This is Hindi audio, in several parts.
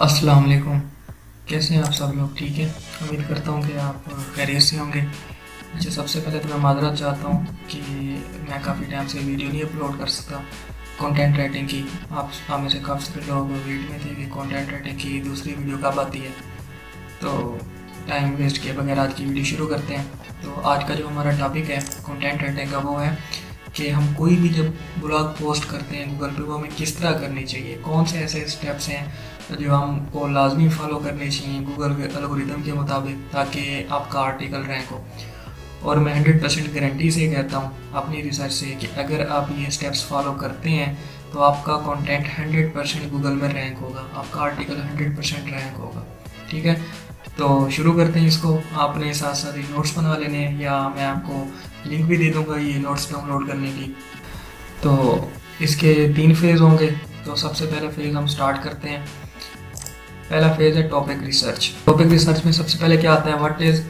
अस्सलाम वालेकुम। कैसे हैं आप सब लोग? ठीक है, उम्मीद करता हूँ कि आप खैरियत से होंगे। अच्छा, सबसे पहले तो मैं माजरत चाहता हूँ कि मैं काफ़ी टाइम से वीडियो नहीं अपलोड कर सका कंटेंट राइटिंग की। आप में से काफ़ी सारे लोग वेट में थे कि कंटेंट राइटिंग की दूसरी वीडियो कब आती है। तो टाइम वेस्ट किए बगैर आज की वीडियो शुरू करते हैं। तो आज का जो हमारा टॉपिक है कंटेंट राइटिंग का, वो है कि हम कोई भी जब ब्लॉग पोस्ट करते हैं गूगल पे, वो हमें किस तरह करनी चाहिए, कौन से ऐसे स्टेप्स हैं जो हमको लाजमी फॉलो करने चाहिए गूगल के एल्गोरिदम के मुताबिक, ताकि आपका आर्टिकल रैंक हो। और मैं 100% गारंटी से कहता हूँ अपनी रिसर्च से कि अगर आप ये स्टेप्स फॉलो करते हैं तो आपका कंटेंट 100% गूगल में रैंक होगा, आपका आर्टिकल 100% रैंक होगा। ठीक है, तो शुरू करते हैं इसको। आपने साथ साथ ही नोट्स बना लेने हैं, या मैं आपको लिंक भी दे दूंगा ये नोट्स डाउनलोड करने की। तो इसके 3 फेज़ होंगे। तो सबसे पहले फेज़ हम स्टार्ट करते हैं। पहला फेज़ है टॉपिक रिसर्च। टॉपिक रिसर्च में सबसे पहले क्या आता है, what is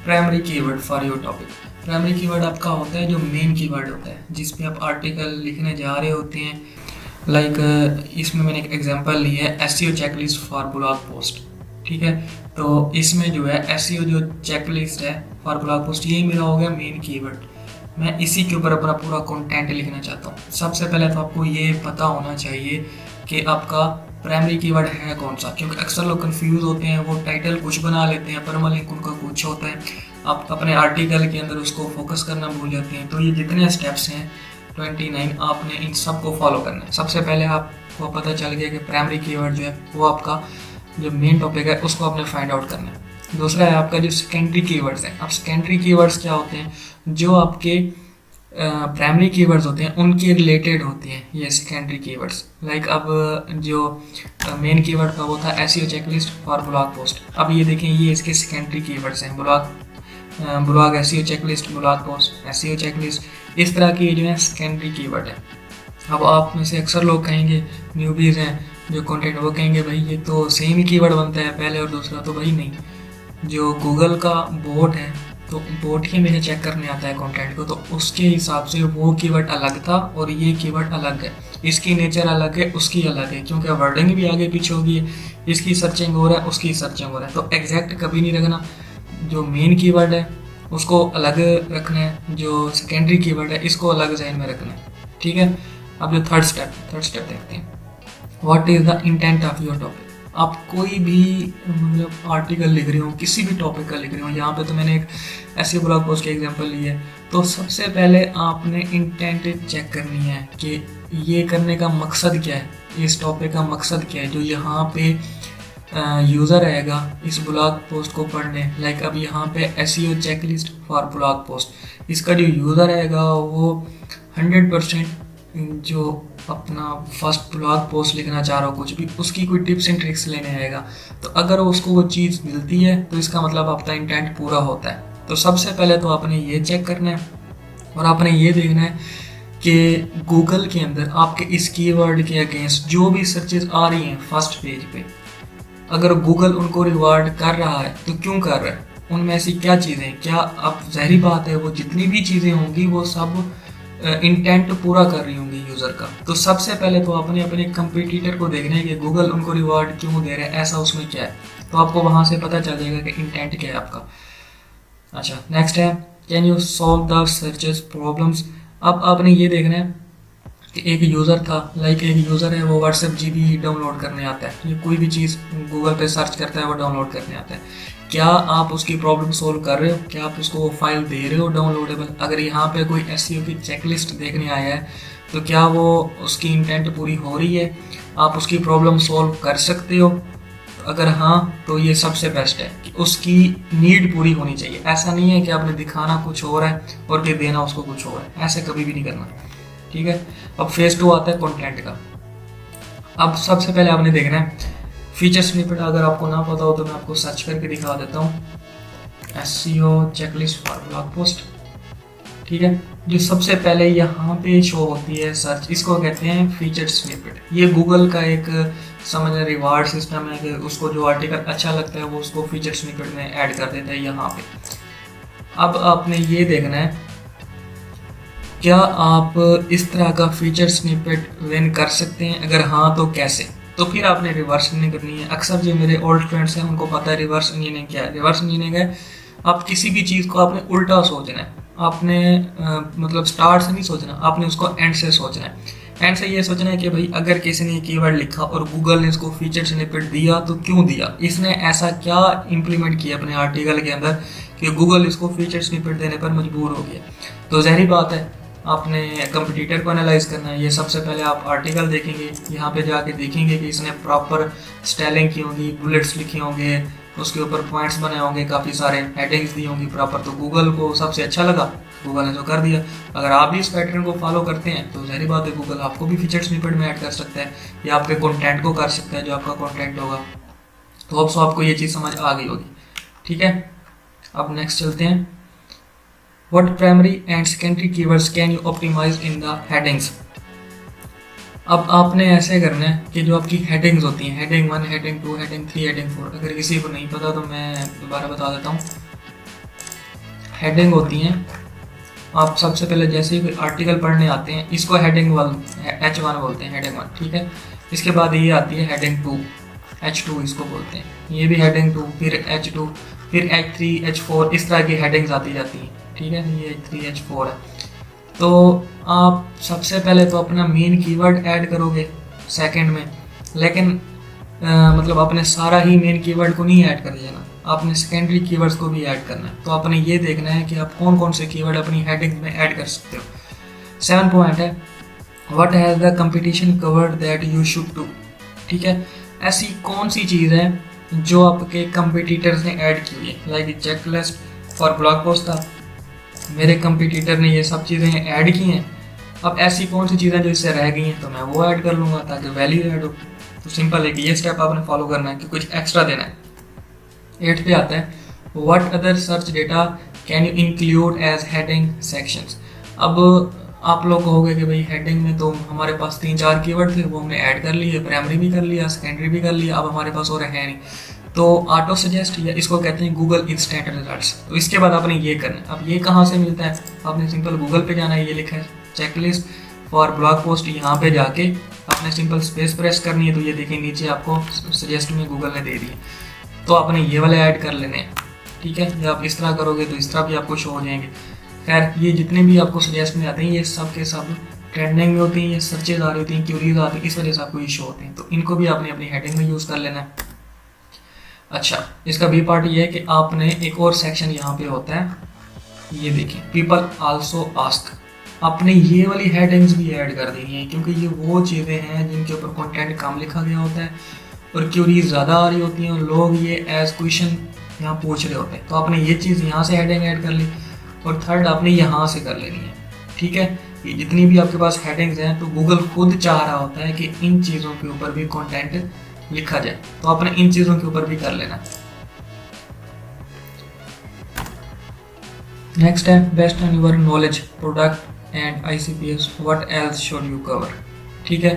primary keyword for your topic. Primary keyword आपका होता है जो मेन कीवर्ड होता है, जिस पे आप आर्टिकल लिखने जा रहे होते हैं। इसमें मैंने एक एग्जांपल ली है, SEO checklist for blog post. ठीक है, तो इसमें जो है एसईओ जो चेकलिस्ट है फॉर ब्लॉग पोस्ट, ये मेरा हो गया मेन कीवर्ड। मैं इसी के ऊपर अपना पूरा कंटेंट लिखना चाहता हूँ। सबसे पहले तो आपको ये पता होना चाहिए कि आपका प्राइमरी कीवर्ड है कौन सा, क्योंकि अक्सर लोग कंफ्यूज होते हैं, वो टाइटल कुछ बना लेते हैं, परमालिंक उनका कुछ होता है, आप अपने आर्टिकल के अंदर उसको फोकस करना भूल जाते हैं। तो ये जितने स्टेप्स हैं 29, आपने इन सब को फॉलो करना है। सबसे पहले आपको पता चल गया कि प्राइमरी कीवर्ड जो है वो आपका जो मेन टॉपिक है उसको आपने फाइंड आउट करना है। दूसरा है आपका जो सेकेंडरी कीवर्ड्स हैं। अब सेकेंडरी कीवर्ड्स क्या होते हैं, जो आपके प्राइमरी कीवर्ड्स होते हैं उनके रिलेटेड होते हैं ये सेकेंडरी कीवर्ड्स। अब जो मेन कीवर्ड का वो था SEO checklist for blog post. अब ये देखें, ये इसके सेकेंडरी कीवर्ड्स हैं, blog SEO checklist, blog post SEO checklist, इस तरह की जो है सेकेंडरी कीवर्ड है। अब आप में से अक्सर लोग कहेंगे, न्यूबीज हैं जो कंटेंट, वो कहेंगे भाई ये तो सेम ही कीवर्ड बनता है पहले और दूसरा। तो भाई नहीं, जो गूगल का बोट है तो बोट ही हमेशा चेक करने आता है कंटेंट को, तो उसके हिसाब से वो कीवर्ड अलग था और ये कीवर्ड अलग है, इसकी नेचर अलग है, उसकी अलग है, क्योंकि वर्डिंग भी आगे पीछे होगी, इसकी सर्चिंग हो रहा है, उसकी सर्चिंग हो रहा है। तो एग्जैक्ट कभी नहीं रखना, जो मेन कीवर्ड है उसको अलग रखना है, जो सेकेंडरी कीवर्ड है इसको अलग जहन में रखना है। ठीक है, अब जो थर्ड स्टेप देखते हैं, what is the intent of your topic. आप कोई भी आर्टिकल लिख रहे हो, किसी भी टॉपिक का लिख रहे हो, यहाँ पे तो मैंने एक ऐसे ब्लॉग पोस्ट की एग्जांपल ली है, तो सबसे पहले आपने इंटेंट चेक करनी है कि ये करने का मकसद क्या है, इस टॉपिक का मकसद क्या है। जो यहाँ पे यूज़र आएगा इस ब्लॉग पोस्ट को पढ़ने, अब यहाँ पे SEO checklist for blog post, इसका जो यूज़र आएगा वो 100% जो अपना फर्स्ट ब्लॉग पोस्ट लिखना चाह रहा हो कुछ भी, उसकी कोई टिप्स एंड ट्रिक्स लेने आएगा। तो अगर उसको वो चीज़ मिलती है तो इसका मतलब आपका इंटेंट पूरा होता है। तो सबसे पहले तो आपने ये चेक करना है और आपने ये देखना है कि गूगल के अंदर आपके इस कीवर्ड के अगेंस्ट जो भी सर्चेज आ रही हैं फर्स्ट पेज पे, अगर गूगल उनको रिवार्ड कर रहा है तो क्यों कर रहा है, उनमें ऐसी क्या चीज़ें, क्या अब ज़ाहिर बात है वो जितनी भी चीज़ें होंगी वो सब इंटेंट पूरा कर रही होंगी यूज़र का। तो सबसे पहले तो आपने अपने कंपटीटर को देखना है कि गूगल उनको रिवार्ड क्यों दे रहे हैं, ऐसा उसमें क्या है, तो आपको वहाँ से पता चल जाएगा कि इंटेंट क्या है आपका। अच्छा, नेक्स्ट है can you solve the searches problems. अब आपने ये देखना है कि एक यूज़र था, एक यूज़र है वो व्हाट्सएप जीबी डाउनलोड करने आता है, ये कोई भी चीज़ गूगल पे सर्च करता है वो डाउनलोड करने आता है। क्या आप उसकी प्रॉब्लम सोल्व कर रहे हो, क्या आप उसको फाइल दे रहे हो डाउनलोडेबल। अगर यहाँ पे कोई एसईओ की चेकलिस्ट देखने आया है तो क्या वो उसकी इंटेंट पूरी हो रही है, आप उसकी प्रॉब्लम सोल्व कर सकते हो। अगर हाँ तो ये सबसे बेस्ट है कि उसकी नीड पूरी होनी चाहिए। ऐसा नहीं है कि आपने दिखाना कुछ और है और फिर देना उसको कुछ और है, ऐसे कभी भी नहीं करना। ठीक है, अब फेज 2 आता है कंटेंट का। अब सबसे पहले आपने देखना है फीचर स्निपेट। अगर आपको ना पता हो तो मैं आपको सर्च करके दिखा देता हूँ, SEO checklist for blog post. ठीक है, जो सबसे पहले यहाँ पे शो होती है सर्च, इसको कहते हैं फीचर स्निपेट। ये गूगल का एक समझ रिवार्ड सिस्टम है कि उसको जो आर्टिकल अच्छा लगता है वो उसको फीचर स्निपेट में ऐड कर देता है यहाँ पे। अब आपने ये देखना है क्या आप इस तरह का फीचर स्निपेट विन कर सकते हैं, अगर हाँ तो कैसे। तो फिर आपने रिवर्स इंजीनियरिंग करनी है। अक्सर जो मेरे ओल्ड फ्रेंड्स हैं उनको पता है रिवर्स इंजीनियरिंग क्या है। रिवर्स इंजीनियरिंग है, आप किसी भी चीज़ को आपने उल्टा सोचना है। आपने मतलब स्टार्ट से नहीं सोचना, आपने उसको एंड से सोचना है। एंड से ये सोचना है कि भाई अगर किसी ने कीवर्ड लिखा और गूगल ने इसको फीचर स्निपेट दिया तो क्यों दिया, इसने ऐसा क्या इंप्लीमेंट किया अपने आर्टिकल के अंदर कि गूगल इसको फीचर स्निपेट देने पर मजबूर हो गया। तो ज़ाहिर बात है आपने कंपटीटर को एनालाइज करना है। ये सबसे पहले आप आर्टिकल देखेंगे, यहाँ पे जाके देखेंगे कि इसने प्रॉपर स्टाइलिंग की होगी, बुलेट्स लिखे होंगे, उसके ऊपर पॉइंट्स बने होंगे, काफ़ी सारे हेडिंग्स दी होंगी प्रॉपर। तो गूगल को सबसे अच्छा लगा, गूगल ने जो कर दिया। अगर आप भी इस पैटर्न को फॉलो करते हैं तो ज़ाहिर बात है गूगल आपको भी फीचर स्निपेट में ऐड कर सकता है या आपके कंटेंट को कर सकता है, जो आपका कंटेंट होगा। तो अब आपको ये चीज़ समझ आ गई होगी, ठीक है। अब नेक्स्ट चलते हैं। What primary and secondary keywords can you optimize in the headings? अब आपने ऐसे करना है कि जो आपकी हेडिंग्स होती हैं, हेडिंग 1, हेडिंग 2, हेडिंग 3, हेडिंग 4, अगर किसी को नहीं पता तो मैं दोबारा बता देता हूँ। हेडिंग होती हैं, आप सबसे पहले जैसे ही कोई आर्टिकल पढ़ने आते हैं इसको हेडिंग 1 H1 बोलते हैं, हेडिंग 1, ठीक है। इसके बाद ये आती है हेडिंग 2, H2 इसको बोलते हैं, ये भी हेडिंग 2, फिर H2, फिर H3, H4, इस तरह की हेडिंग्स आती जाती हैं, ठीक है। ये H3, H4 है। तो आप सबसे पहले तो अपना मेन कीवर्ड ऐड करोगे सेकंड में, लेकिन मतलब आपने सारा ही मेन कीवर्ड को नहीं ऐड कर लेना, आपने सेकेंडरी कीवर्ड्स को भी ऐड करना है। तो आपने ये देखना है कि आप कौन कौन से कीवर्ड अपनी हेडिंग में ऐड कर सकते हो। 7 पॉइंट है, what has the competition covered that you should do, ठीक है। ऐसी कौन सी चीज़ है जो आपके कंपटीटर्स ने ऐड की हुई है। लाइक चेकलिस्ट और ब्लॉग पोस्ट था, मेरे कंपटीटर ने ये सब चीज़ें ऐड की हैं। अब ऐसी कौन सी चीज़ें जो इससे रह गई हैं तो मैं वो ऐड कर लूँगा ताकि वैल्यू ऐड हो। तो सिंपल है कि ये स्टेप आपने फॉलो करना है कि कुछ एक्स्ट्रा देना है। 8 पे आता है, what other search data can you include as heading sections. अब आप लोग कहोगे कि भाई हेडिंग में तो हमारे पास 3-4 कीवर्ड थे, वो हमने ऐड कर लिए, प्राइमरी भी कर लिया, सेकेंडरी भी कर लिया, अब हमारे पास और है नहीं। तो ऑटो सजेस्ट या इसको कहते हैं गूगल इंस्टेंट रिजल्ट्स। तो इसके बाद आपने ये करना है। अब ये कहाँ से मिलता है, आपने सिंपल गूगल पे जाना है, ये लिखा है चेकलिस्ट फॉर ब्लॉग पोस्ट, यहाँ पे जाके आपने सिंपल स्पेस प्रेस करनी है। तो ये देखिए नीचे आपको सजेस्ट में गूगल ने दे दिए, तो आपने ये वाले ऐड कर लेने हैं, ठीक है। जब आप इस तरह करोगे तो इस तरह भी आपको शो हो जाएंगे। खैर ये जितने भी आपको सजेस्ट में आते हैं ये सब के सब ट्रेंडिंग में होती हैं, ये सर्चेज आ रही होती हैं, क्यूरीज आती हैं, इस वजह से आपको ये शो होते हैं। तो इनको भी आपने अपनी हेडिंग में यूज़ कर लेना है। अच्छा, इसका बी पार्ट ये है कि आपने एक और सेक्शन यहाँ पे होता है, ये देखिए पीपल आल्सो आस्क। आपने ये वाली हेडिंग्स भी ऐड कर देनी है क्योंकि ये वो चीज़ें हैं जिनके ऊपर कंटेंट कम लिखा गया होता है और क्यूरीज ज़्यादा आ रही होती हैं और लोग ये एज क्वेश्चन यहाँ पूछ रहे होते हैं। तो आपने ये चीज़ यहाँ से हेडिंग ऐड कर ली और थर्ड आपने यहाँ से कर लेनी है, ठीक है। ये जितनी भी आपके पास हेडिंग्स हैं तो गूगल खुद चाह रहा होता है कि इन चीज़ों के ऊपर भी कंटेंट लिखा जाए, तो आपने इन चीज़ों के ऊपर भी कर लेना। नेक्स्ट है best on your knowledge product and ICPS, what else should you cover, ठीक है।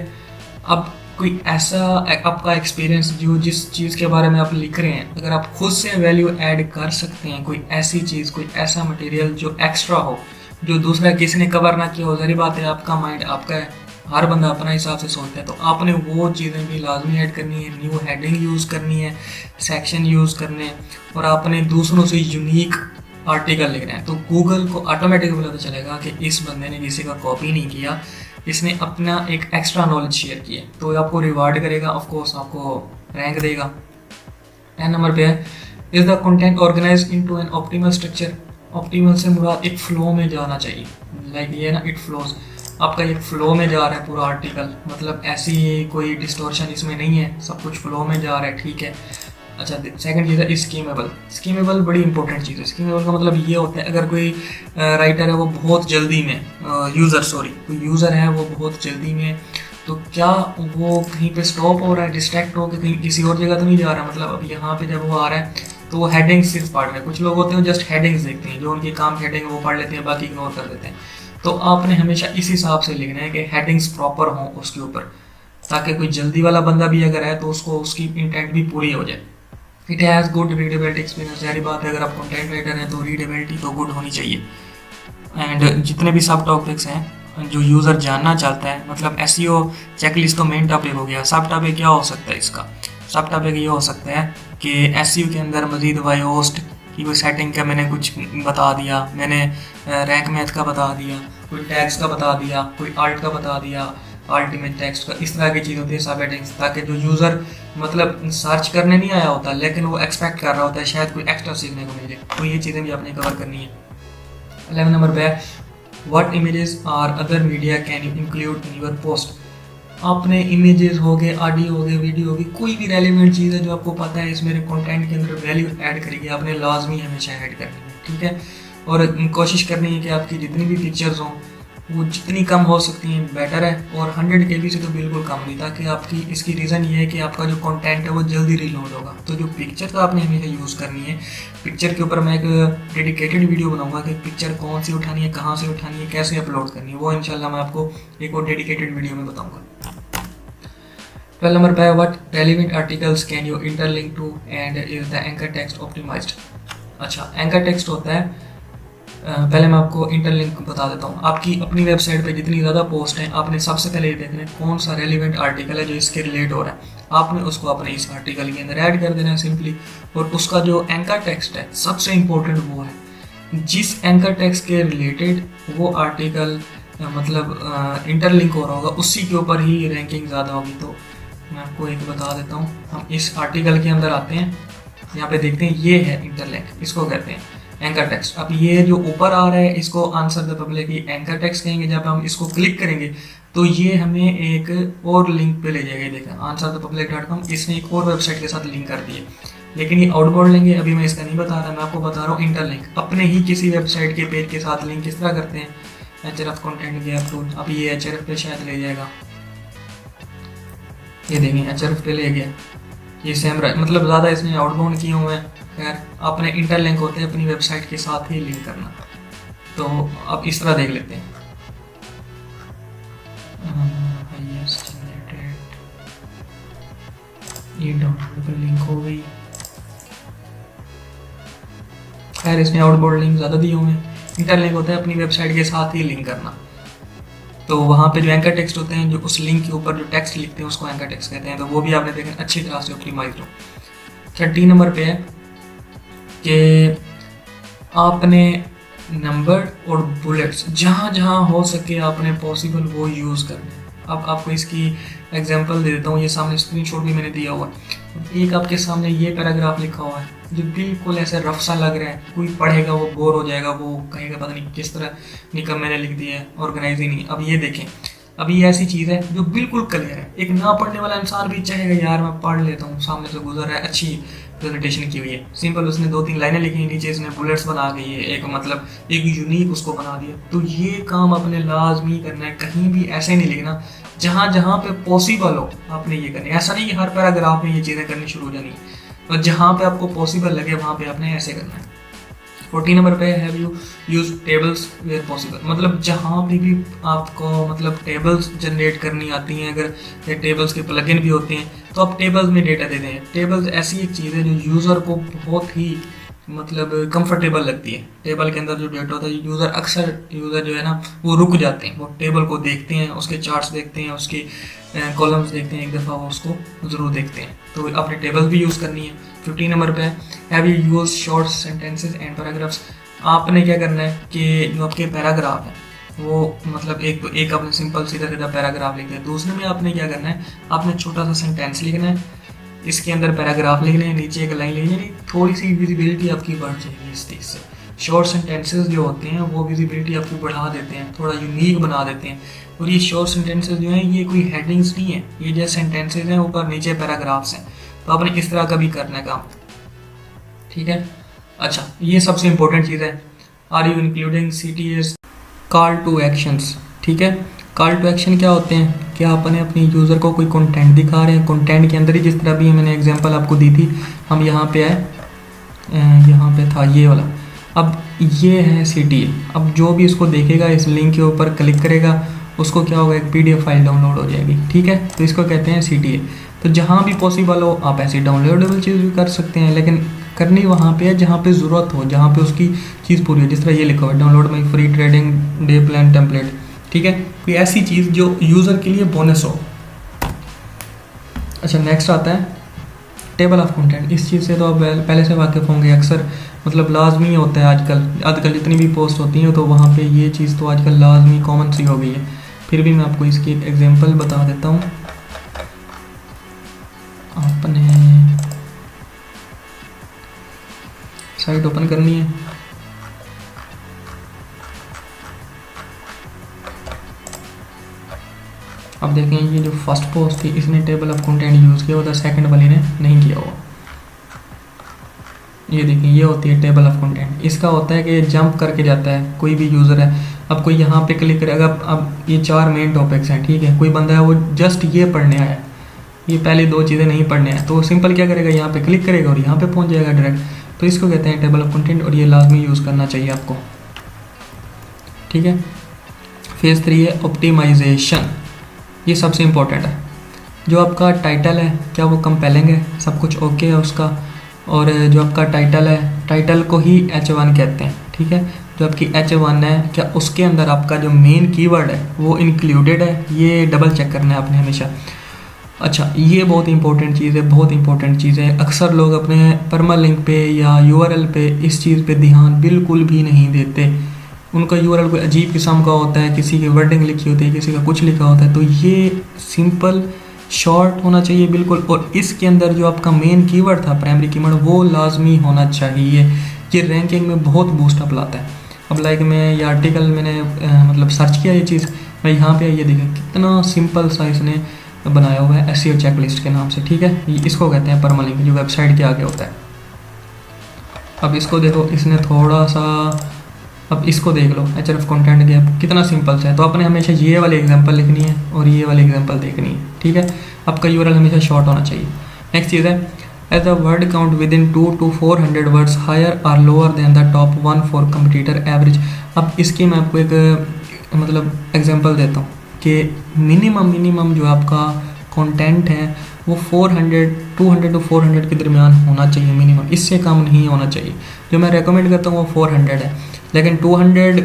अब कोई ऐसा आपका एक्सपीरियंस जो जिस चीज़ के बारे में आप लिख रहे हैं, अगर आप खुद से वैल्यू ऐड कर सकते हैं, कोई ऐसी चीज़, कोई ऐसा मटेरियल जो एक्स्ट्रा हो, जो दूसरा किसी ने कवर ना किया हो, ज़ाहिर बात है आपका माइंड आपका है, हर बंदा अपना हिसाब से सोचता है, तो आपने वो चीज़ें भी लाजमी ऐड करनी है, न्यू हेडिंग यूज़ करनी है, सेक्शन यूज़ करने हैं और आपने दूसरों से यूनिक आर्टिकल लिखना है। तो गूगल को ऑटोमेटिकली पता चलेगा कि इस बंदे ने किसी का कॉपी नहीं किया, इसने अपना एक एक्स्ट्रा नॉलेज शेयर किया, तो आपको रिवार्ड करेगा, ऑफ कोर्स आपको रैंक देगा। 10 नंबर पे है, is the content organized into an optimal structure. Optimal से मुराद एक फ्लो में जाना चाहिए, लाइक ये ना इट फ्लोज, आपका एक फ्लो में जा रहा है पूरा आर्टिकल, मतलब ऐसी कोई डिस्टोर्शन इसमें नहीं है, सब कुछ फ्लो में जा रहा है, ठीक है। अच्छा, सेकंड चीज़ है स्कीमेबल। स्कीमेबल बड़ी इंपॉर्टेंट चीज़ है। स्कीमेबल का मतलब ये होता है अगर कोई राइटर है वो बहुत जल्दी में कोई यूज़र है वो बहुत जल्दी में, तो क्या वो कहीं पे स्टॉप हो रहा है, डिस्ट्रैक्ट हो के कहीं किसी और जगह तो नहीं जा रहा। मतलब अब यहाँ पे जब वो आ रहा है तो वो हेडिंग्स सिर्फ पढ़ रहे हैं। कुछ लोग होते हैं जस्ट हेडिंग्स देखते हैं, जो उनकी काम हेडिंग वो पढ़ लेते हैं, बाकी इग्नोर कर देते हैं। तो आपने हमेशा इस हिसाब से लिखना है कि हेडिंग्स प्रॉपर हों उसके ऊपर, ताकि कोई जल्दी वाला बंदा भी अगर है तो उसको उसकी इंटेंट भी पूरी हो जाए। It has good readability experience. सारी बात है, अगर आप कंटेंट राइटर हैं तो रीडेबिलिटी तो गुड होनी चाहिए। एंड जितने भी सब टॉपिक्स हैं जो यूज़र जानना चाहता है, मतलब एसईओ चेकलिस्ट तो मेन टॉपिक हो गया। सब टॉपिक क्या हो सकता है इसका? सब टॉपिक ये हो सकता है कि एसईओ के अंदर मजीद वाई होस्ट की कोई सेटिंग का मैंने कुछ बता दिया, मैंने रैंक मैथ का बता दिया, कोई टैग्स का बता दिया, कोई आर्ट का बता दिया, अल्टीमेट टेक्स्ट का, इस तरह की चीज़ होती है सब हेडिंग्स, ताकि जो यूज़र मतलब सर्च करने नहीं आया होता लेकिन वो एक्सपेक्ट कर रहा होता है शायद कोई एक्स्ट्रा सीखने को मिले, तो ये चीज़ें भी आपने कवर करनी है। 11 नंबर पे व्हाट इमेजेस और other media can you include in your post. आपने इमेजेस हो गए, ऑडियो हो गए, वीडियो हो गई, कोई भी रेलिवेंट चीज़ है जो आपको पता है इस मेरे कंटेंट के अंदर वैल्यू ऐड करेगी, आपने लाजमी हमेशा ऐड करनी है, ठीक है। और कोशिश करनी है कि आपकी जितनी भी पिक्चर्स हों वो जितनी कम हो सकती हैं बेटर है, और 100 KB से तो बिल्कुल कम नहीं, ताकि आपकी इसकी रीज़न ये है कि आपका जो कंटेंट है वो जल्दी रीलोड होगा। तो जो पिक्चर तो आपने हमेशा यूज़ करनी है, पिक्चर के ऊपर मैं एक डेडिकेटेड वीडियो बनाऊंगा कि पिक्चर कौन सी उठानी है, कहाँ से उठानी है, कैसे अपलोड करनी है, वो इंशाल्लाह मैं आपको एक और डेडिकेटेड वीडियो में बताऊँगा। 12 नंबर पे what relevant articles can you interlink to and is the anchor text optimized. अच्छा, एंकर टेक्स्ट होता है, पहले मैं आपको इंटरलिंक बता देता हूँ। आपकी अपनी वेबसाइट पे जितनी ज़्यादा पोस्ट हैं, आपने सबसे पहले ये देखना है कौन सा रेलिवेंट आर्टिकल है जो इसके रिलेट हो रहा है, आपने उसको अपने इस आर्टिकल के अंदर ऐड कर देना है सिंपली। और उसका जो एंकर टेक्स्ट है सबसे इम्पोर्टेंट वो है, जिस एंकर टेक्स्ट के रिलेटेड वो आर्टिकल मतलब इंटरलिंक हो रहा होगा उसी के ऊपर ही रैंकिंग ज़्यादा होगी। तो मैं आपको एक बता देता हूँ, हम इस आर्टिकल के अंदर आते हैं, यहाँ पे देखते हैं ये है इंटरलिंक, इसको कहते हैं एंकर टेक्स्ट। अब ये जो ऊपर आ रहा है इसको आंसर द पब्लिक की एंकर टेक्स्ट कहेंगे। जब हम इसको क्लिक करेंगे तो ये हमें एक और लिंक पे ले जाएगा, देखा answerthepublic.com, इसने एक और वेबसाइट के साथ लिंक कर दिए, लेकिन ये आउटबाउंड लेंगे अभी मैं इसका नहीं बता रहा, मैं आपको बता रहा हूँ इंटरलिंक। अपने ही किसी वेबसाइट के पेज के साथ लिंक किस तरह करते हैं, href कंटेंट गया अपलोड, अब ये href पे शायद ले जाएगा, ये देखें href पे ले गया, ये सेम मतलब ज़्यादा इसमें आउटबाउंड किए हुए हैं। खैर, आपने इंटरलिंक होते हैं अपनी वेबसाइट के साथ ही लिंक करना। तो अब इस तरह देख लेते हैं, ये डाउनलोड पर लिंक हो गई। खैर, इसमें आउटबाउंड लिंक ज़्यादा दिए हुए हैं, इंटरलिंक होता है अपनी वेबसाइट के साथ ही लिंक करना। तो वहाँ पे जो एंकर टेक्स्ट होते हैं, जो उस लिंक के ऊपर जो टेक्स्ट लिखते हैं उसको एंकर टेक्स्ट कहते हैं, तो वो भी आपने देखा अच्छी तरह से ऑप्टिमाइज्ड हो। 13 नंबर पे है कि आपने नंबर और बुलेट्स जहाँ जहाँ हो सके आपने पॉसिबल वो यूज़ करना है। अब आपको इसकी एग्जांपल दे देता हूँ, ये सामने स्क्रीनशॉट भी मैंने दिया हुआ है। एक आपके सामने ये पैराग्राफ लिखा हुआ है जो बिल्कुल ऐसे रफ सा लग रहा है, कोई पढ़ेगा वो बोर हो जाएगा, वो कहेगा पता नहीं किस तरह निकम मैंने लिख दिया है, ऑर्गेनाइज ही नहीं। अब ये देखें, अब ये ऐसी चीज़ है जो बिल्कुल क्लियर है, एक ना पढ़ने वाला इंसान भी चाहेगा यार मैं पढ़ लेता हूँ, सामने से गुजर रहा है, अच्छी प्रेजेंटेशन की हुई है, सिंपल उसने 2-3 लाइनें लिखी, नीचे इसने बुलेट्स बना के ये एक मतलब एक यूनिक उसको बना दिया। तो ये काम अपने लाजमी करना है, कहीं भी ऐसे नहीं लिखना, जहाँ जहाँ पे पॉसिबल हो आपने ये करना है। ऐसा नहीं कि हर पैराग्राफ में ये चीज़ें करनी शुरू हो जानी, और जहाँ पे आपको पॉसिबल लगे वहाँ पे आपने ऐसे करना है। 14 नंबर पे have you used tables where possible, मतलब जहाँ भी आपको मतलब टेबल्स जनरेट करनी आती हैं, अगर टेबल्स के प्लगइन भी होते हैं तो आप टेबल्स में डेटा देते हैं। टेबल्स ऐसी एक चीज़ है जो यूज़र को बहुत ही मतलब कंफर्टेबल लगती है। टेबल के अंदर जो डेटा होता है, यूज़र जो है ना वो रुक जाते हैं, वो टेबल को देखते हैं, उसके चार्ट्स देखते हैं, उसके कॉलम्स देखते हैं, एक दफ़ा वो उसको ज़रूर देखते हैं। तो आपने टेबल्स भी यूज़ करनी है। 15 नंबर पे have you use short sentences and paragraphs, आपने क्या करना है कि जो आपके पैराग्राफ है वो मतलब एक आपने सिंपल सीधा सीधा पैराग्राफ लिख दिया, दूसरे में आपने क्या करना है, आपने छोटा सा सेंटेंस लिखना है, इसके अंदर पैराग्राफ लिखने हैं, नीचे एक लाइन लिखनी है, थोड़ी सी विजिबिलिटी आपकी बढ़ जाएगी इस चीज़ से। शॉर्ट सेंटेंसेस जो होते हैं वो विजिबिलिटी आपकी बढ़ा देते हैं, थोड़ा यूनिक बना देते हैं। और ये शॉर्ट सेंटेंसेस जो हैं ये कोई हेडिंग्स नहीं है, ये जैसे सेंटेंसेस हैं ऊपर नीचे पैराग्राफ्स हैं, तो आपने इस तरह का भी करना है काम, ठीक है। अच्छा, ये सबसे इंपॉर्टेंट चीज़ है, are you including CTAs call to actions, ठीक है। कॉल टू एक्शन क्या होते हैं, क्या अपने अपने यूज़र को कोई कंटेंट दिखा रहे हैं, कंटेंट के अंदर ही जिस तरह भी मैंने एग्जांपल आपको दी थी, हम यहाँ पे आए, यहाँ पे था ये वाला, अब ये है CTA। अब जो भी इसको देखेगा इस लिंक के ऊपर क्लिक करेगा उसको क्या होगा, एक PDF फाइल डाउनलोड हो जाएगी, ठीक है। तो इसको कहते हैं CTA। तो जहाँ भी पॉसिबल हो आप ऐसी डाउनलोडेबल चीज़ भी कर सकते हैं, लेकिन करनी वहाँ पे है जहाँ पे ज़रूरत हो, जहाँ पे उसकी चीज़ पूरी हो। जिस तरह ये लिखा हुआ है, download my free trading day plan template, ठीक है, कोई ऐसी चीज़ जो यूज़र के लिए बोनस हो। अच्छा, नेक्स्ट आता है टेबल ऑफ कंटेंट। इस चीज़ से तो आप पहले से वाकिफ़ होंगे, अक्सर मतलब लाजमी होता है आजकल जितनी भी पोस्ट होती हैं तो वहाँ पे ये चीज़ तो आजकल लाजमी कॉमन सी हो गई है। फिर भी मैं आपको इसकी एग्जांपल बता देता हूँ। आपने साइट ओपन करनी है, अब देखें ये जो फर्स्ट पोस्ट थी इसने टेबल ऑफ कंटेंट यूज़ किया होता, सेकंड वाली ने नहीं किया हुआ। ये देखिए ये होती है टेबल ऑफ कंटेंट। इसका होता है कि जंप करके जाता है, कोई भी यूज़र है, अब कोई यहाँ पे क्लिक करेगा, अब ये 4 मेन टॉपिक्स हैं, ठीक है, कोई बंदा है वो जस्ट ये पढ़ने आया है, ये पहली 2 चीज़ें नहीं पढ़ने हैं, तो सिंपल क्या करेगा, यहाँ पे क्लिक करेगा और यहाँ पे पहुँच जाएगा डायरेक्ट। तो इसको कहते हैं टेबल ऑफ कंटेंट और ये लाजमी यूज़ करना चाहिए आपको, ठीक है। फेज़ 3 है ऑप्टिमाइजेशन। ये सबसे इम्पोर्टेंट है। जो आपका टाइटल है क्या वो कंपेलिंग है, सब कुछ ओके है उसका, और जो आपका टाइटल है, टाइटल को ही H1 कहते हैं, ठीक है। जो आपकी H1 है क्या उसके अंदर आपका जो मेन कीवर्ड है वो इंक्लूडेड है, ये डबल चेक करना है आपने हमेशा। अच्छा, ये बहुत इंपॉर्टेंट चीज़ है, बहुत इंपॉर्टेंट चीज़ है। अक्सर लोग अपने परमालिंक पे या URL पे इस चीज़ पे ध्यान बिल्कुल भी नहीं देते। उनका URL कोई अजीब किस्म का होता है, किसी की वर्डिंग लिखी होती है, किसी का कुछ लिखा होता है। तो ये सिंपल शॉर्ट होना चाहिए बिल्कुल, और इसके अंदर जो आपका मेन कीवर्ड था प्राइमरी कीवर्ड वो लाजमी होना चाहिए। ये रैंकिंग में बहुत बूस्टअप लाता है। अब लाइक मैं ये आर्टिकल मैंने मतलब सर्च किया ये चीज़, मैं यहाँ पे ये देखें कितना सिंपल सा इसने बनाया हुआ है SEO चेकलिस्ट के नाम से, ठीक है। इसको कहते हैं परमालिंक, जो वेबसाइट के आगे होता है। अब इसको देखो, इसने थोड़ा सा, अब इसको देख लो href कंटेंट गैप कितना सिंपल सा है। तो आपने हमेशा ये वाली एग्जांपल लिखनी है और ये वाली एग्जांपल देखनी है, ठीक है। आपका URL हमेशा शॉर्ट होना चाहिए। नेक्स्ट चीज़ है is the word count within 2 to 400 words higher or lower than the top 1 for competitor average. अब इसकी मैं आपको एक मतलब एग्जांपल देता हूँ कि मिनिमम जो आपका कंटेंट है वो 200 to 400 के दरमियान होना चाहिए मिनिमम, इससे कम नहीं होना चाहिए। जो मैं रेकमेंड करता हूँ वो 400 है, लेकिन 200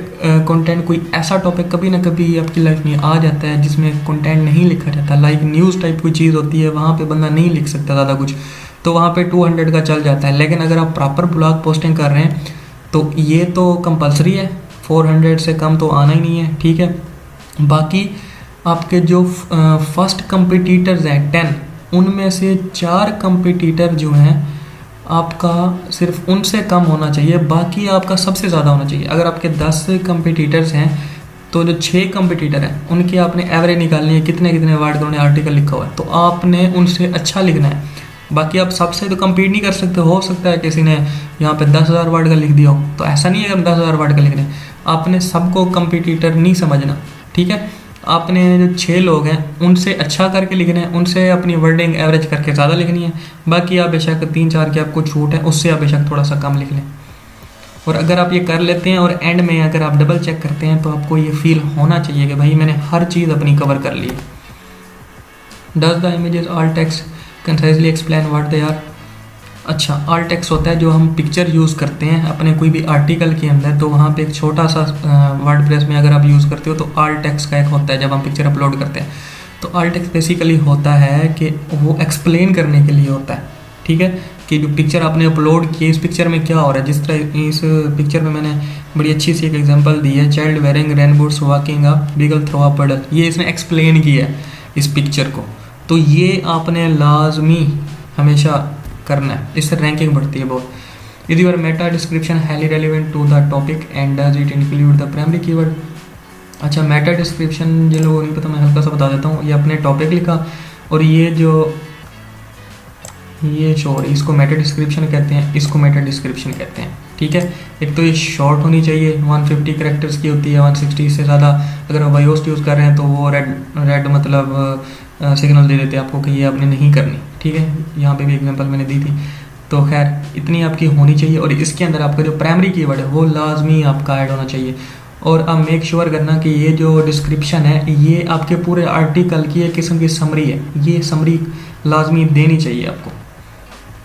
कंटेंट कोई ऐसा टॉपिक कभी ना कभी आपकी लाइफ में आ जाता है जिसमें कंटेंट नहीं लिखा जाता, लाइक न्यूज़ टाइप कोई चीज़ होती है, वहाँ पे बंदा नहीं लिख सकता ज़्यादा कुछ, तो वहाँ पे 200 का चल जाता है। लेकिन अगर आप प्रॉपर ब्लॉग पोस्टिंग कर रहे हैं तो ये तो कंपलसरी है, 400 से कम तो आना ही नहीं है, ठीक है। बाकी आपके जो फर्स्ट कंपिटिटर्स हैं 10, उनमें से 4 कंपिटिटर जो हैं आपका सिर्फ उनसे कम होना चाहिए, बाकी आपका सबसे ज़्यादा होना चाहिए। अगर आपके 10 कंपिटिटर्स हैं तो जो 6 कंपिटिटर हैं उनकी आपने एवरेज निकालनी है, कितने कितने वर्ड का उन्होंने आर्टिकल लिखा हुआ है, तो आपने उनसे अच्छा लिखना है। बाकी आप सबसे तो कम्पीट नहीं कर सकते, हो सकता है किसी ने यहाँ पे 10,000 वर्ड का लिख दिया हो, तो ऐसा नहीं है कि हम 10,000 वर्ड का लिख रहे हैं। आपने सबको कंपिटिटर नहीं समझना, ठीक है। आपने जो 6 लोग हैं उनसे अच्छा करके लिखना है, उनसे अपनी वर्डिंग एवरेज करके ज़्यादा लिखनी है। बाकी आप बेशक 3-4 की आपको छूट है, उससे आप बेशक थोड़ा सा कम लिख लें। और अगर आप ये कर लेते हैं और एंड में अगर आप डबल चेक करते हैं तो आपको ये फील होना चाहिए कि भाई मैंने हर चीज़ अपनी कवर कर ली है। Does the images alt text concisely explain what they are. अच्छा, ऑल टेक्स्ट होता है जो हम पिक्चर यूज़ करते हैं अपने कोई भी आर्टिकल के अंदर, तो वहाँ पे एक छोटा सा वर्डप्रेस में अगर आप यूज़ करते हो तो ऑल टेक्स्ट का एक होता है जब हम पिक्चर अपलोड करते हैं। तो ऑल टेक्स्ट बेसिकली होता है कि वो एक्सप्लेन करने के लिए होता है, ठीक है, कि जो पिक्चर आपने अपलोड की इस पिक्चर में क्या हो रहा है। जिस तरह इस पिक्चर में मैंने बड़ी अच्छी सी एक एग्जांपल दी है, child wearing rain boots walking a beagle through a puddle, ये इसने एक्सप्लेन किया है इस पिक्चर को। तो ये आपने लाजमी हमेशा करना है, इससे रैंकिंग बढ़ती है बहुत। Is your meta description highly relevant to the topic and does it include the primary keyword. अच्छा, मेटा डिस्क्रिप्शन जिन लोगों को नहीं पता मैं हल्का सा बता देता हूँ। ये अपने टॉपिक लिखा और ये जो ये शॉर्ट, इसको मेटा डिस्क्रिप्शन कहते हैं, इसको मेटा डिस्क्रिप्शन कहते हैं, ठीक है। एक तो ये शॉर्ट होनी चाहिए, 150 कैरेक्टर्स की होती है, 160 से ज़्यादा। अगर आप वायोस्ट यूज़ कर रहे हैं तो वो रेड मतलब सिग्नल दे देते हैं आपको कि ये आपने नहीं करनी, ठीक है। यहाँ पे भी एग्जांपल मैंने दी थी। तो खैर इतनी आपकी होनी चाहिए और इसके अंदर आपका जो प्राइमरी कीवर्ड है वो लाजमी आपका ऐड होना चाहिए। और आप मेक श्योर करना कि ये जो डिस्क्रिप्शन है ये आपके पूरे आर्टिकल की एक किस्म की समरी है, ये समरी लाजमी देनी चाहिए आपको,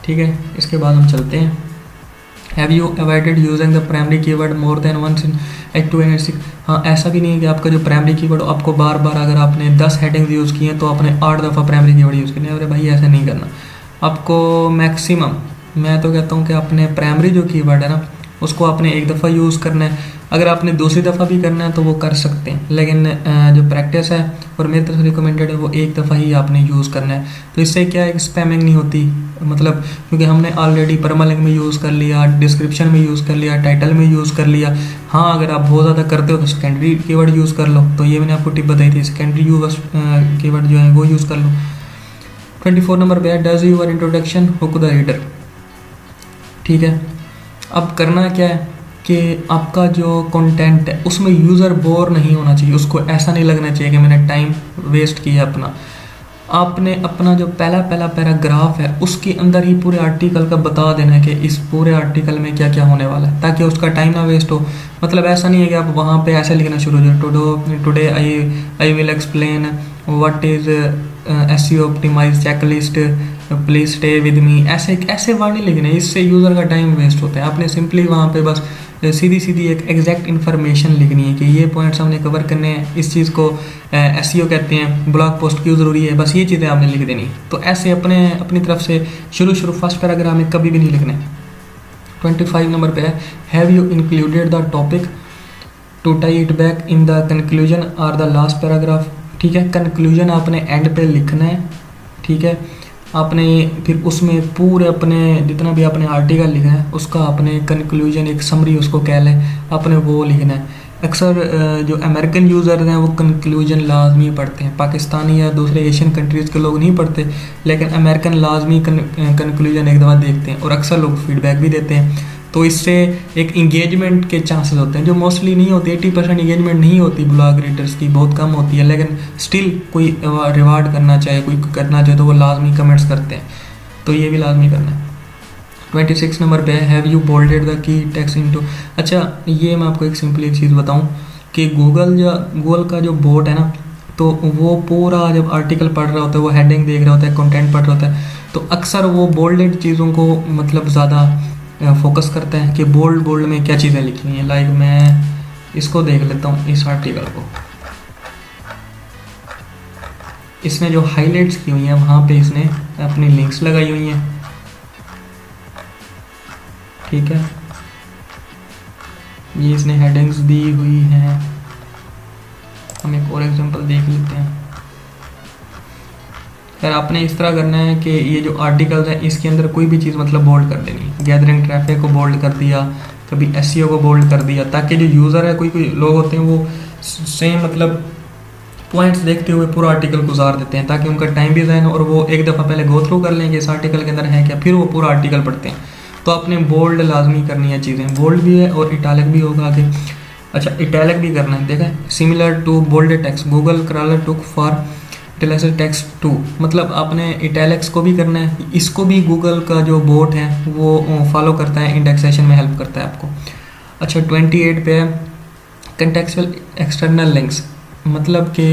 ठीक है। इसके बाद हम चलते हैं have you avoided using the primary keyword more than once in eight two and six. हाँ, ऐसा भी नहीं है कि आपका जो प्राइमरी कीवर्ड आपको बार बार अगर आपने 10 हेडिंग्स यूज़ किए हैं तो आपने 8 दफ़ा प्राइमरी कीवर्ड यूज़ करनी है। अरे भाई ऐसा नहीं करना आपको। मैक्सिमम मैं तो कहता हूँ कि आपने प्राइमरी जो कीवर्ड है ना उसको आपने एक दफ़ा यूज़ करना है। अगर आपने दूसरी दफ़ा भी करना है तो वो कर सकते हैं, लेकिन जो प्रैक्टिस है और मेरी तरफ से रिकमेंडेड है वो एक दफ़ा ही आपने यूज़ करना है। तो इससे क्या है, स्पैमिंग नहीं होती, मतलब क्योंकि हमने ऑलरेडी परमालिंक में यूज़ कर लिया, डिस्क्रिप्शन में यूज़ कर लिया, टाइटल में यूज़ कर लिया। हाँ, अगर आप बहुत ज़्यादा करते हो तो सेकेंडरी कीवर्ड यूज़ कर लो। तो ये मैंने आपको टिप बताई थी, सेकेंडरी कीवर्ड जो है वो यूज़ कर लो। 24 नंबर पे है does your introduction hook the reader. ठीक है, अब करना क्या है कि आपका जो कंटेंट है उसमें यूज़र बोर नहीं होना चाहिए, उसको ऐसा नहीं लगना चाहिए कि मैंने टाइम वेस्ट किया अपना। आपने अपना जो पहला पैराग्राफ है उसके अंदर ही पूरे आर्टिकल का बता देना है कि इस पूरे आर्टिकल में क्या क्या होने वाला है, ताकि उसका टाइम ना वेस्ट हो। मतलब ऐसा नहीं है कि आप वहाँ पे ऐसे लिखना शुरू हो जाए, today I will explain what is SEO optimize checklist, please stay with me. ऐसे वर्ड नहीं लिखने, इससे यूज़र का टाइम वेस्ट होता है। आपने सिंपली वहाँ पे बस सीधी एक एग्जैक्ट इन्फॉर्मेशन लिखनी है कि ये पॉइंट्स हमने कवर करने हैं, इस चीज़ को SEO कहते हैं, ब्लॉग पोस्ट क्यों ज़रूरी है, बस ये चीज़ें आपने लिख देनी। तो ऐसे अपनी तरफ से शुरू फर्स्ट पैराग्राफ में कभी भी नहीं लिखने। 25 नंबर पे है have you included the topic to tie it back in the conclusion और द लास्ट पैराग्राफ। ठीक है, कंक्लूजन आपने एंड पे लिखना है। ठीक है, आपने फिर उसमें पूरे अपने जितना भी आपने आर्टिकल लिखना है उसका आपने कंक्लूजन, एक समरी उसको कह लें, आपने वो लिखना है। अक्सर जो अमेरिकन यूज़र हैं वो कंक्लूजन लाजमी पढ़ते हैं, पाकिस्तानी या दूसरे एशियन कंट्रीज़ के लोग नहीं पढ़ते, लेकिन अमेरिकन लाजमी कंक्लूजन एक दफ़ा देखते हैं और अक्सर लोग फीडबैक भी देते हैं। तो इससे एक इंगेजमेंट के चांसेस होते हैं जो मोस्टली नहीं होती। 80% इंगेजमेंट नहीं होती ब्लॉग रीडर्स की, बहुत कम होती है, लेकिन स्टिल कोई रिवार्ड करना चाहे, कोई करना चाहे तो वो लाजमी कमेंट्स करते हैं, तो ये भी लाजमी करना है। 26 नंबर पे है have you bolded the key text into. अच्छा, ये मैं आपको एक सिंपली एक चीज़ बताऊं कि गूगल का जो बोट है ना, तो वो पूरा जब आर्टिकल पढ़ रहा होता है, वो हेडिंग देख रहा होता है, कंटेंट पढ़ रहा होता है, तो अक्सर वो बोल्डेड चीज़ों को मतलब ज़्यादा फोकस करते हैं कि बोल्ड में क्या चीज़ें लिखी हुई हैं। लाइक मैं इसको देख लेता हूँ, इस आर्टिकल को, इसने जो हाईलाइट्स की हुई हैं वहाँ पे इसने अपनी लिंक्स लगाई हुई हैं। ठीक है, ये इसने हेडिंग्स दी हुई हैं। हम एक और एग्जांपल देख लेते हैं। यार आपने इस तरह करना है कि ये जो आर्टिकल्स हैं इसके अंदर कोई भी चीज़ मतलब बोल्ड कर देनी है। गैदरिंग ट्रैफिक को बोल्ड कर दिया, कभी SEO को बोल्ड कर दिया, ताकि जो यूज़र है, कोई लोग होते हैं वो सेम मतलब पॉइंट्स देखते हुए पूरा आर्टिकल गुजार देते हैं, ताकि उनका टाइम भी ज़ाया हो और वो एक दफ़ा पहले गो थ्रू कर लेंगे इस आर्टिकल के अंदर है क्या, फिर वो पूरा आर्टिकल पढ़ते हैं। तो आपने बोल्ड लाजमी करनी है चीज़ें, बोल्ड भी है और इटैलिक भी होगा आगे। अच्छा, इटैलिक भी करना है, देखा, similar to bold text Google crawler took for italic text too, मतलब आपने इटैलिक्स को भी करना है। इसको भी गूगल का जो बोट है वो फॉलो करता है, इंडेक्सेशन में हेल्प करता है आपको। अच्छा, 28 पे है कंटेक्चुअल एक्सटर्नल लिंक्स, मतलब कि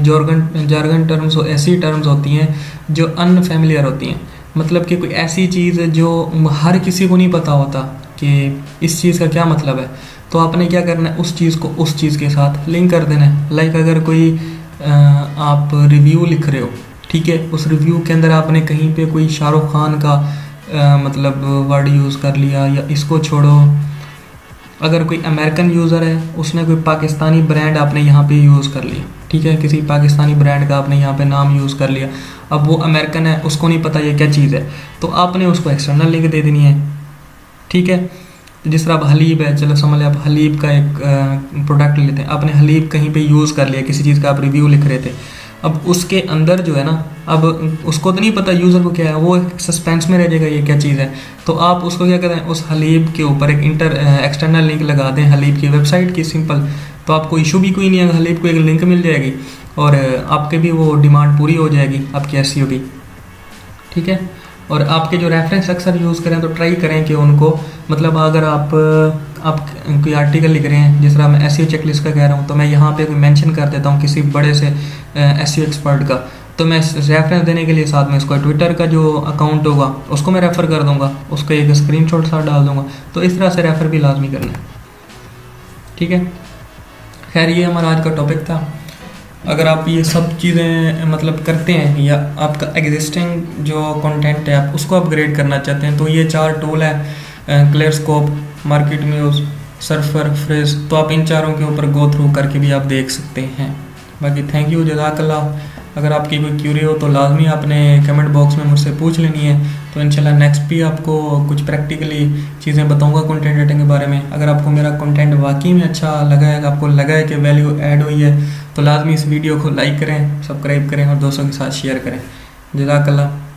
जार्गन टर्म्स, ऐसी टर्म्स होती हैं जो अनफेमिलियर होती हैं, मतलब कि कोई ऐसी चीज़ जो हर किसी को नहीं पता होता कि इस चीज़ का क्या मतलब है, तो आपने क्या करना है, उस चीज़ को उस चीज़ के साथ लिंक कर देना है। लाइक अगर कोई आप रिव्यू लिख रहे हो, ठीक है, उस रिव्यू के अंदर आपने कहीं पे कोई शाहरुख खान का मतलब वर्ड यूज़ कर लिया, या इसको छोड़ो, अगर कोई अमेरिकन यूज़र है उसने कोई पाकिस्तानी ब्रांड आपने यहाँ पे यूज़ कर लिया, ठीक है, किसी पाकिस्तानी ब्रांड का आपने यहाँ पे नाम यूज़ कर लिया, अब वो अमेरिकन है, उसको नहीं पता ये क्या चीज़ है, तो आपने उसको एक्सटर्नल लिंक दे देनी है। ठीक है, जिस तरह अब हलीब है, चलो समझ लें आप हलीब का एक प्रोडक्ट लेते हैं, आपने हलीब कहीं पे यूज़ कर लिया, किसी चीज़ का आप रिव्यू लिख रहे थे, अब उसके अंदर जो है ना, अब उसको तो नहीं पता यूज़र को क्या है, वो सस्पेंस में रह जाएगा ये क्या चीज़ है, तो आप उसको क्या कहते हैं, उस हलीब के ऊपर एक एक्सटर्नल लिंक लगा दें हलीब की वेबसाइट की, सिंपल, तो आपको इशू भी कोई नहीं है, हलीब को एक लिंक मिल जाएगी और आपके भी वो डिमांड पूरी हो जाएगी, आपकी SEO की। ठीक है, और आपके जो रेफरेंस अक्सर यूज़ करें तो ट्राई करें कि उनको, मतलब अगर आप कोई आर्टिकल लिख रहे हैं, जिस तरह मैं SEO चेकलिस्ट का कह रहा हूँ, तो मैं यहाँ पे कोई मेंशन कर देता हूँ किसी बड़े से SEO एक्सपर्ट का, तो मैं रेफरेंस देने के लिए साथ में इसको ट्विटर का जो अकाउंट होगा उसको मैं रेफ़र कर दूंगा, उसको एक स्क्रीनशॉट साथ डाल दूंगा। तो इस तरह से रेफ़र भी लाजमी करना है, ठीक है। खैर ये हमारा आज का टॉपिक था। अगर आप ये सब चीज़ें मतलब करते हैं या आपका एग्जिस्टिंग जो कंटेंट है आप उसको अपग्रेड करना चाहते हैं, तो ये 4 टूल है, क्लियरस्कोप, मार्केट म्यूज़, सर्फर, फ्रेज, तो आप इन चारों के ऊपर गो थ्रू करके भी आप देख सकते हैं। बाकी थैंक यू, जज़ाकल्लाह। अगर आपकी कोई क्यूरी हो तो लाजमी आपने कमेंट बॉक्स में मुझसे पूछ लेनी है, तो इंशाल्लाह नेक्स्ट भी आपको कुछ प्रैक्टिकली चीज़ें बताऊंगा कंटेंट राइटिंग के बारे में। अगर आपको मेरा कंटेंट वाकई में अच्छा लगा है, आपको लगा है कि वैल्यू ऐड हुई है, तो लाजमी इस वीडियो को लाइक करें, सब्सक्राइब करें और दोस्तों के साथ शेयर करें। जज़ाकल्लाह।